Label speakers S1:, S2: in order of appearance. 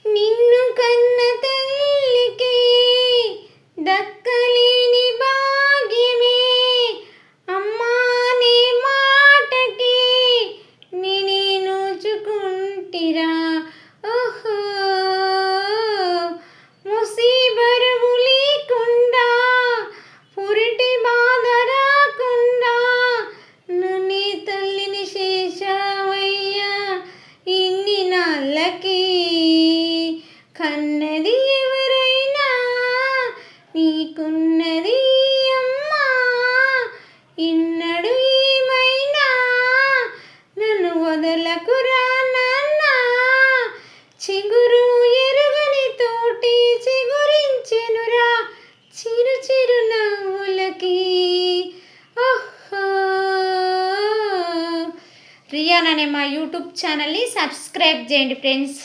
S1: నిన్ను కన్న తల్లికి దక్కలేని భాగ్యమే అమ్మా నీ మాటకి నేనే నోచుకుంటిరా. ఓహో ముసీబరువు లేకుండా పురిటి బాధ రాకుండా నన్ను తల్లిని చేశావయ్యా ఇన్ని నాళ్ళకి. కన్నది ఎవరైనా నీకున్నది అమ్మా ఇన్నడు ఏమైనా నన్ను వదలకురా నాన్న. చిగురు ఎరుగని తోటి చిగురించెనురా చిరు చిరు నవ్వులకి. ఓహో రియాన్ అనే మా యూట్యూబ్ ఛానల్ని సబ్స్క్రైబ్ చేయండి ఫ్రెండ్స్.